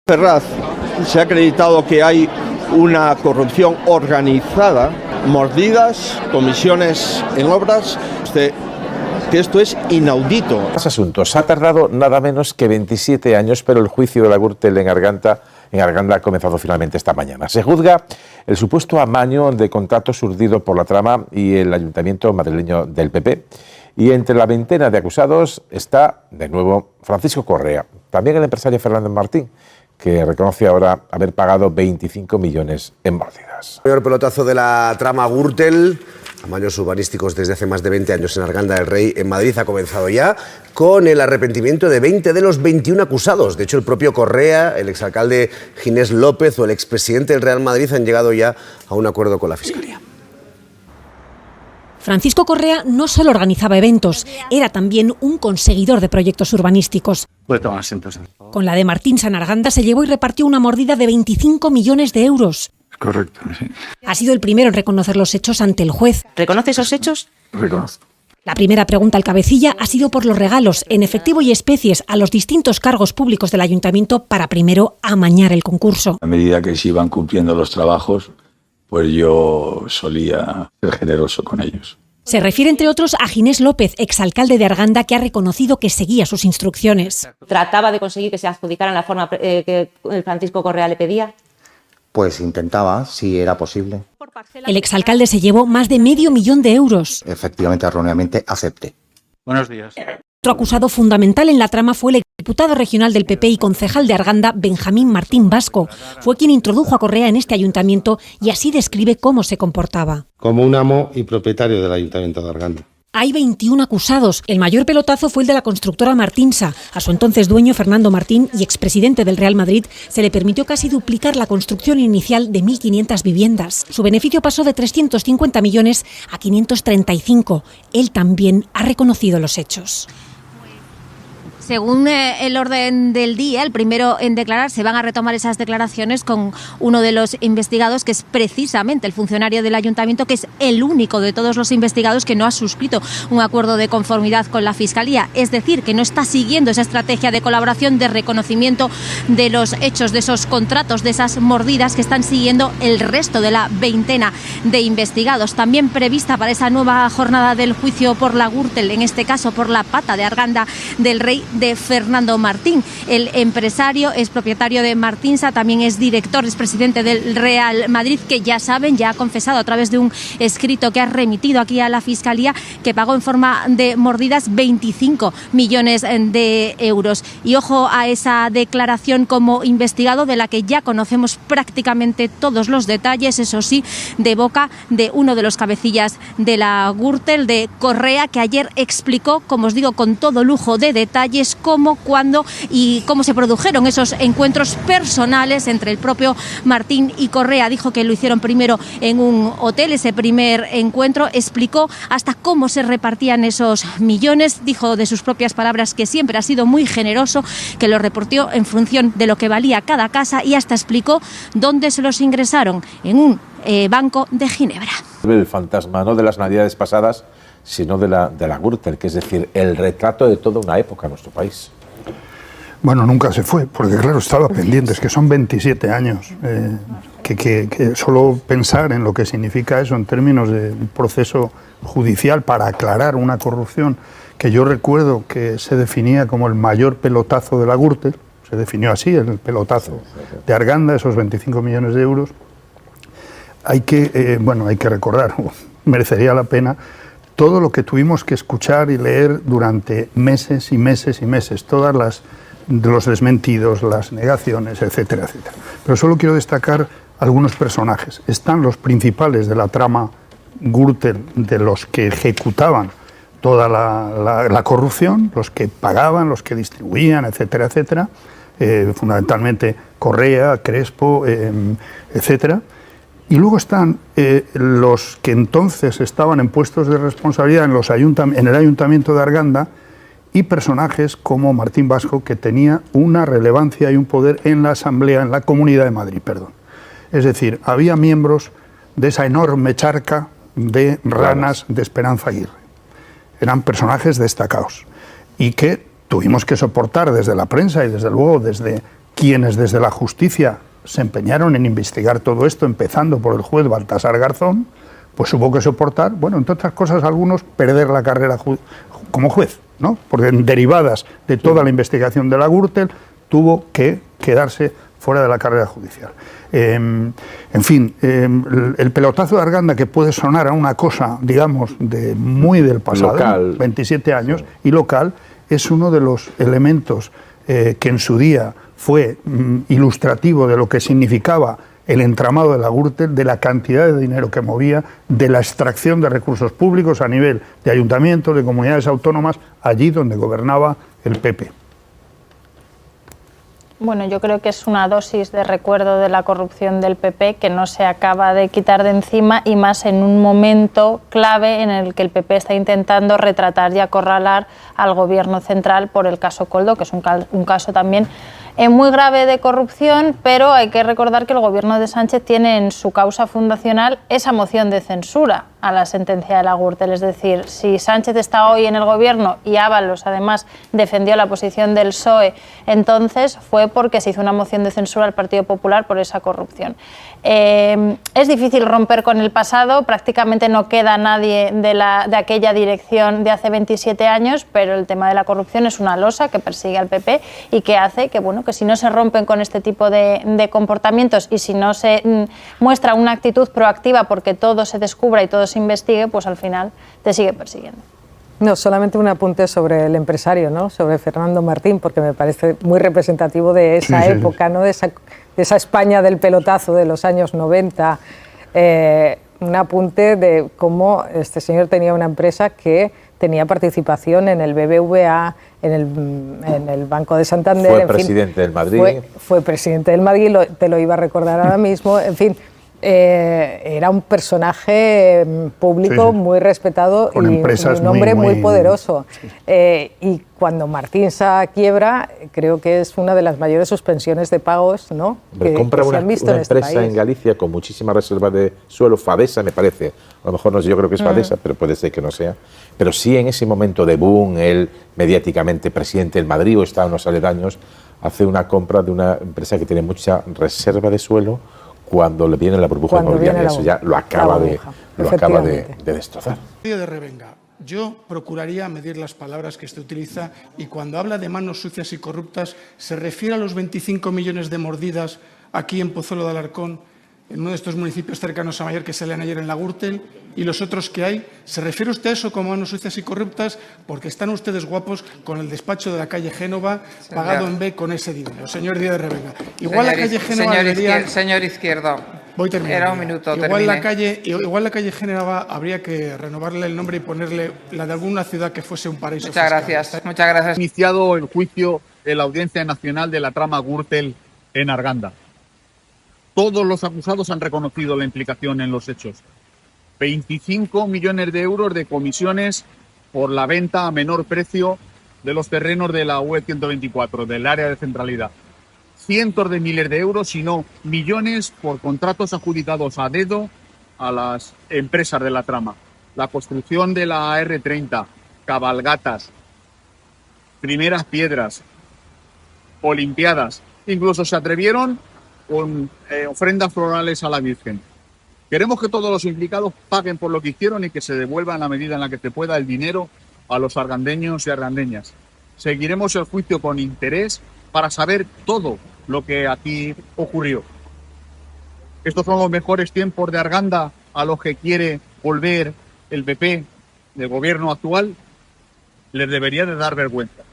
Ferraz, se ha acreditado que hay una corrupción organizada, mordidas, comisiones en obras, que esto es inaudito. Más asuntos. Ha tardado nada menos que 27 años, pero el juicio de la Gürtel en Arganda ha comenzado finalmente esta mañana. Se juzga el supuesto amaño de contratos urdido por la trama y el ayuntamiento madrileño del PP. Y entre la veintena de acusados está, de nuevo, Francisco Correa, también el empresario Fernando Martín, que reconoce ahora haber pagado 25 millones en mordidas. El mayor pelotazo de la trama Gürtel, amaños urbanísticos desde hace más de 20 años en Arganda del Rey, en Madrid, ha comenzado ya con el arrepentimiento de 20 de los 21 acusados. De hecho, el propio Correa, el exalcalde Ginés López o el expresidente del Real Madrid han llegado ya a un acuerdo con la Fiscalía. Francisco Correa no solo organizaba eventos, era también un conseguidor de proyectos urbanísticos. Puede tomar asiento. Con la de Martín en Arganda se llevó y repartió una mordida de 25 millones de euros. Correcto, sí. Ha sido el primero en reconocer los hechos ante el juez. ¿Reconoce esos hechos? Reconozco. La primera pregunta al cabecilla ha sido por los regalos en efectivo y especies a los distintos cargos públicos del ayuntamiento para primero amañar el concurso. A medida que se iban cumpliendo los trabajos, pues yo solía ser generoso con ellos. Se refiere, entre otros, a Ginés López, exalcalde de Arganda, que ha reconocido que seguía sus instrucciones. ¿Trataba de conseguir que se adjudicaran la forma que el Francisco Correa le pedía? Pues intentaba, si era posible. El exalcalde se llevó más de medio millón de euros. Efectivamente, erróneamente, acepté. Buenos días. Otro acusado fundamental en la trama fue el diputado regional del PP y concejal de Arganda, Benjamín Martín Vasco. Fue quien introdujo a Correa en este ayuntamiento y así describe cómo se comportaba. Como un amo y propietario del ayuntamiento de Arganda. Hay 21 acusados. El mayor pelotazo fue el de la constructora Martinsa. A su entonces dueño, Fernando Martín, y expresidente del Real Madrid, se le permitió casi duplicar la construcción inicial de 1.500 viviendas. Su beneficio pasó de 350 millones a 535. Él también ha reconocido los hechos. Según el orden del día, el primero en declarar, se van a retomar esas declaraciones con uno de los investigados, que es precisamente el funcionario del ayuntamiento, que es el único de todos los investigados que no ha suscrito un acuerdo de conformidad con la Fiscalía. Es decir, que no está siguiendo esa estrategia de colaboración, de reconocimiento de los hechos, de esos contratos, de esas mordidas que están siguiendo el resto de la veintena de investigados. También prevista para esa nueva jornada del juicio por la Gürtel, en este caso por la pata de Arganda del Rey, de Fernando Martín. El empresario es propietario de Martinsa, también es director, es presidente del Real Madrid, que ya saben, ya ha confesado a través de un escrito que ha remitido aquí a la Fiscalía que pagó en forma de mordidas 25 millones de euros. Y ojo a esa declaración como investigado, de la que ya conocemos prácticamente todos los detalles, eso sí, de boca de uno de los cabecillas de la Gürtel, de Correa, que ayer explicó, como os digo, con todo lujo de detalles, cómo, cuándo y cómo se produjeron esos encuentros personales entre el propio Martín y Correa. Dijo que lo hicieron primero en un hotel, ese primer encuentro. Explicó hasta cómo se repartían esos millones. Dijo de sus propias palabras que siempre ha sido muy generoso, que lo repartió en función de lo que valía cada casa, y hasta explicó dónde se los ingresaron, en un banco de Ginebra. El fantasma no de las navidades pasadas, sino de la Gürtel, que es decir, el retrato de toda una época en nuestro país. Bueno, nunca se fue, porque claro, estaba pendiente, es que son 27 años, que solo pensar en lo que significa eso en términos de un proceso judicial para aclarar una corrupción que yo recuerdo que se definía como el mayor pelotazo de la Gürtel, se definió así, el pelotazo de Arganda, esos 25 millones de euros, hay que recordar, merecería la pena, todo lo que tuvimos que escuchar y leer durante meses y meses y meses, los desmentidos, las negaciones, etcétera, etcétera. Pero solo quiero destacar algunos personajes. Están los principales de la trama Gürtel, de los que ejecutaban toda la corrupción, los que pagaban, los que distribuían, etcétera, etcétera. Fundamentalmente Correa, Crespo, etcétera. Y luego están los que entonces estaban en puestos de responsabilidad en el Ayuntamiento de Arganda, y personajes como Martín Vasco, que tenía una relevancia y un poder en la Asamblea, en la Comunidad de Madrid, perdón. Es decir, había miembros de esa enorme charca de ranas de Esperanza Aguirre. Eran personajes destacados y que tuvimos que soportar desde la prensa y desde luego desde quienes desde la justicia se empeñaron en investigar todo esto, empezando por el juez Baltasar Garzón, pues hubo que soportar, bueno, entre otras cosas, algunos perder la carrera como juez, ¿no? Porque derivadas de toda la investigación de la Gürtel, tuvo que quedarse fuera de la carrera judicial. En fin, el pelotazo de Arganda, que puede sonar a una cosa, digamos, muy del pasado, local, 27 años, y local, es uno de los elementos que en su día fue ilustrativo de lo que significaba el entramado de la Gürtel, de la cantidad de dinero que movía, de la extracción de recursos públicos a nivel de ayuntamientos, de comunidades autónomas, allí donde gobernaba el PP. Bueno, yo creo que es una dosis de recuerdo de la corrupción del PP que no se acaba de quitar de encima, y más en un momento clave en el que el PP está intentando retratar y acorralar al gobierno central por el caso Koldo, que es un caso también muy grave de corrupción, pero hay que recordar que el gobierno de Sánchez tiene en su causa fundacional esa moción de censura a la sentencia de la Gürtel. Es decir, si Sánchez está hoy en el gobierno y Ábalos además defendió la posición del PSOE, entonces fue porque se hizo una moción de censura al Partido Popular por esa corrupción. Es difícil romper con el pasado, prácticamente no queda nadie de aquella dirección de hace 27 años, pero el tema de la corrupción es una losa que persigue al PP y que hace que, bueno, que si no se rompen con este tipo de comportamientos y si no se muestra una actitud proactiva porque todo se descubra y todo se investigue, pues al final te sigue persiguiendo. No, solamente un apunte sobre el empresario, ¿no? Sobre Fernando Martín, porque me parece muy representativo de esa época, ¿no? De esa España del pelotazo de los años 90. Un apunte de cómo este señor tenía una empresa que tenía participación en el BBVA, en el Banco de Santander. Fue presidente del Madrid. Fue presidente del Madrid, te lo iba a recordar ahora mismo. En fin, era un personaje público muy respetado y un hombre muy poderoso. Y cuando Martínsa quiebra, creo que es una de las mayores suspensiones de pagos, ¿no? que se han visto una en este empresa país. en Galicia con muchísimas reservas de suelo, Fadesa me parece, a lo mejor no sé, yo creo que es Fadesa, pero puede ser que no sea, pero sí en ese momento de boom, él mediáticamente presidente del Madrid o está en los aledaños, hace una compra de una empresa que tiene mucha reserva de suelo cuando le viene la burbuja inmobiliaria. Eso ya lo acaba de destrozar. De Revenga, yo procuraría medir las palabras que usted utiliza, y cuando habla de manos sucias y corruptas, ¿se refiere a los 25 millones de mordidas aquí en Pozuelo de Alarcón, en uno de estos municipios cercanos a Mayer que salían ayer en la Gürtel, y los otros que hay? ¿Se refiere usted a eso como manos sucias y corruptas? Porque están ustedes guapos con el despacho de la calle Génova, pagado en B con ese dinero, señor Díaz de Revenga. Igual la calle Génova debería... Señor Izquierdo, voy terminando. Era un minuto, igual la calle Génova habría que renovarle el nombre y ponerle la de alguna ciudad que fuese un paraíso fiscal. Muchas gracias. Iniciado el juicio de la Audiencia Nacional de la trama Gürtel en Arganda. Todos los acusados han reconocido la implicación en los hechos. 25 millones de euros de comisiones por la venta a menor precio de los terrenos de la UE 124, del área de centralidad. Cientos de miles de euros, si no millones, por contratos adjudicados a dedo a las empresas de la trama. La construcción de la R30, cabalgatas, primeras piedras, olimpiadas. Incluso se atrevieron con ofrendas florales a la Virgen. Queremos que todos los implicados paguen por lo que hicieron y que se devuelva en la medida en la que se pueda el dinero a los argandeños y argandeñas. Seguiremos el juicio con interés para saber todo lo que aquí ocurrió. Estos son los mejores tiempos de Arganda a los que quiere volver el PP del gobierno actual. Les debería de dar vergüenza.